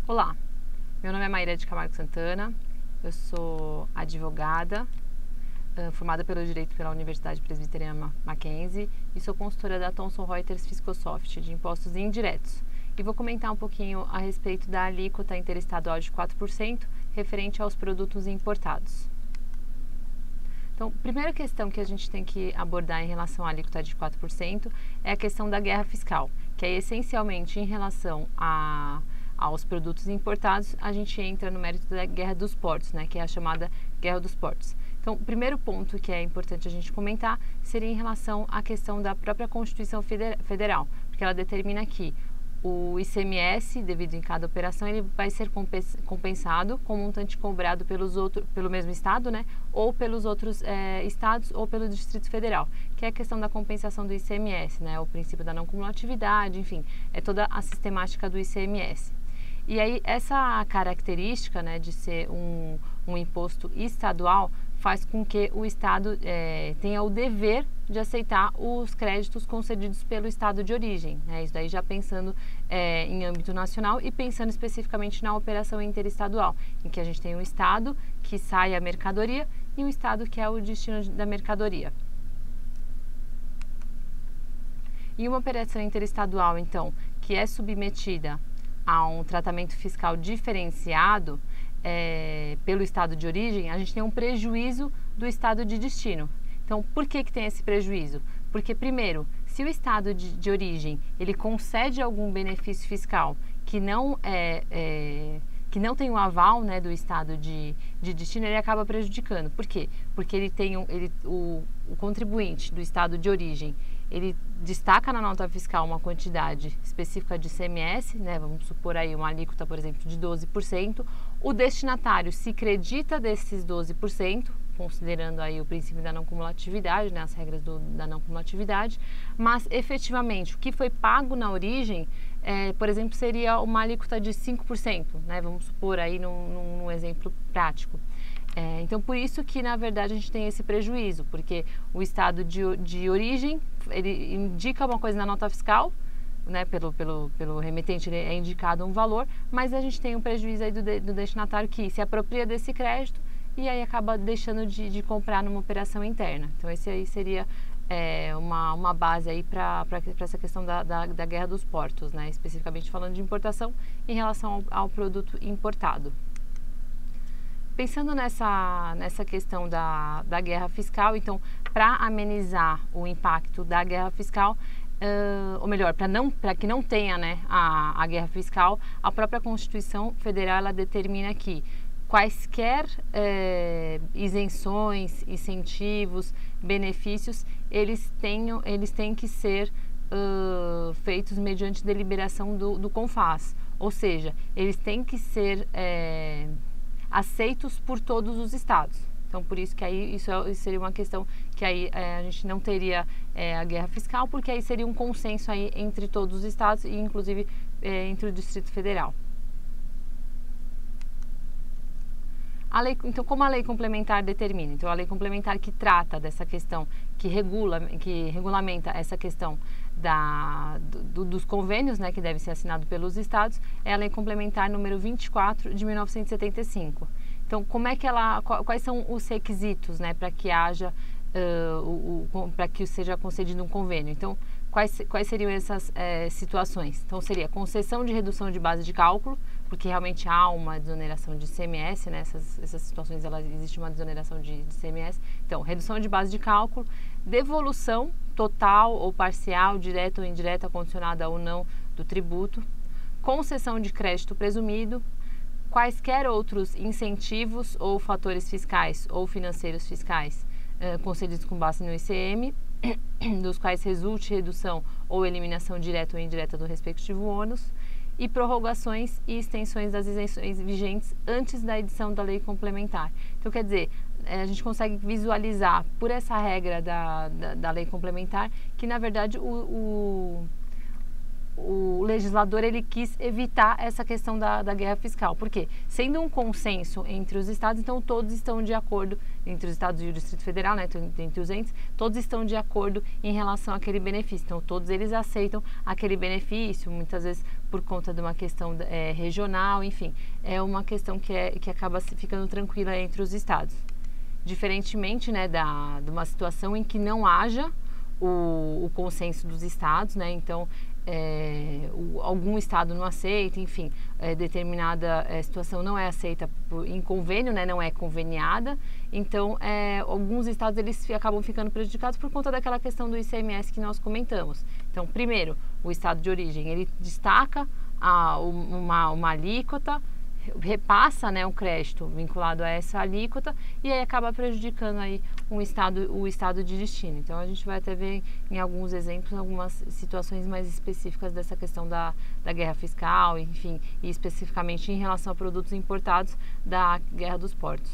Olá, meu nome é Maíra de Camargo Santana, eu sou advogada, formada pelo Direito pela Universidade Presbiteriana Mackenzie e sou consultora da Thomson Reuters Fiscosoft de impostos indiretos. E vou comentar um pouquinho a respeito da alíquota interestadual de 4% referente aos produtos importados. Então, a primeira questão que a gente tem que abordar em relação à alíquota de 4% é a questão da guerra fiscal, que é essencialmente em relação aos produtos importados. A gente entra no mérito da guerra dos portos, né, que é a chamada guerra dos portos. Então, o primeiro ponto que é importante a gente comentar seria em relação à questão da própria Constituição Federal, porque ela determina que o ICMS, devido em cada operação, ele vai ser compensado com um montante cobrado pelo mesmo estado, né, ou pelos outros estados ou pelo Distrito Federal, que é a questão da compensação do ICMS, né, o princípio da não cumulatividade, enfim, é toda a sistemática do ICMS. E aí, essa característica, né, de ser um imposto estadual faz com que o Estado tenha o dever de aceitar os créditos concedidos pelo Estado de origem, né? Isso daí já pensando em âmbito nacional e pensando especificamente na operação interestadual, em que a gente tem um Estado que sai a mercadoria e um Estado que é o destino da mercadoria. E uma operação interestadual, então, que é submetida a um tratamento fiscal diferenciado pelo estado de origem, a gente tem um prejuízo do estado de destino. Então, por que tem esse prejuízo? Porque, primeiro, se o estado de origem ele concede algum benefício fiscal que não tem o aval, né, do estado de destino, ele acaba prejudicando. Por quê? Porque ele tem o contribuinte do estado de origem, ele destaca na nota fiscal uma quantidade específica de ICMS, né, vamos supor aí uma alíquota, por exemplo, de 12%, o destinatário se acredita desses 12%, considerando aí o princípio da não cumulatividade, né, as regras da não cumulatividade, mas efetivamente o que foi pago na origem, por exemplo, seria uma alíquota de 5%, né, vamos supor aí num exemplo prático. Então, por isso que, na verdade, a gente tem esse prejuízo, porque o estado de origem, ele indica uma coisa na nota fiscal, né, pelo remetente é indicado um valor, mas a gente tem um prejuízo aí do destinatário que se apropria desse crédito e aí acaba deixando de comprar numa operação interna. Então, esse aí seria uma base aí para essa questão da guerra dos portos, né, especificamente falando de importação em relação ao produto importado. Pensando nessa questão da guerra fiscal, então, para amenizar o impacto da guerra fiscal, ou melhor, para que não tenha, né, a guerra fiscal, a própria Constituição Federal ela determina que quaisquer isenções, incentivos, benefícios, eles têm que ser feitos mediante deliberação do CONFAS, ou seja, eles têm que ser aceitos por todos os estados. Então, por isso que aí isso seria uma questão que aí a gente não teria a guerra fiscal, porque aí seria um consenso aí entre todos os estados e inclusive entre o Distrito Federal. Então, como a lei complementar determina? Então, a lei complementar que trata dessa questão, que regulamenta essa questão dos convênios, né, que deve ser assinado pelos estados, é a lei complementar número 24 de 1975. Então, quais são os requisitos, né, para que haja, para que seja concedido um convênio? Então, quais seriam essas situações? Então, seria concessão de redução de base de cálculo, porque realmente há uma desoneração de ICMS, né? Essas situações, existe uma desoneração de ICMS. Então, redução de base de cálculo, devolução total ou parcial, direta ou indireta, condicionada ou não, do tributo, concessão de crédito presumido, quaisquer outros incentivos ou fatores fiscais ou financeiros fiscais concedidos com base no ICM, dos quais resulte redução ou eliminação direta ou indireta do respectivo ônus, e prorrogações e extensões das isenções vigentes antes da edição da lei complementar. Então, quer dizer, a gente consegue visualizar por essa regra da lei complementar que, na verdade, o legislador ele quis evitar essa questão da guerra fiscal. Por quê? Sendo um consenso entre os estados, então todos estão de acordo, entre os estados e o Distrito Federal, né, entre os entes, todos estão de acordo em relação àquele benefício. Então todos eles aceitam aquele benefício, muitas vezes por conta de uma questão regional, enfim, é uma questão que acaba ficando tranquila entre os estados. Diferentemente, né, de uma situação em que não haja o consenso dos estados, né, então algum estado não aceita, enfim, determinada situação não é aceita em convênio, né, não é conveniada, então alguns estados eles acabam ficando prejudicados por conta daquela questão do ICMS que nós comentamos. Então, primeiro, o estado de origem, ele destaca uma alíquota, repassa, né, um crédito vinculado a essa alíquota e aí acaba prejudicando aí o estado de destino. Então a gente vai até ver em alguns exemplos, algumas situações mais específicas dessa questão da guerra fiscal, enfim, e especificamente em relação a produtos importados da guerra dos portos.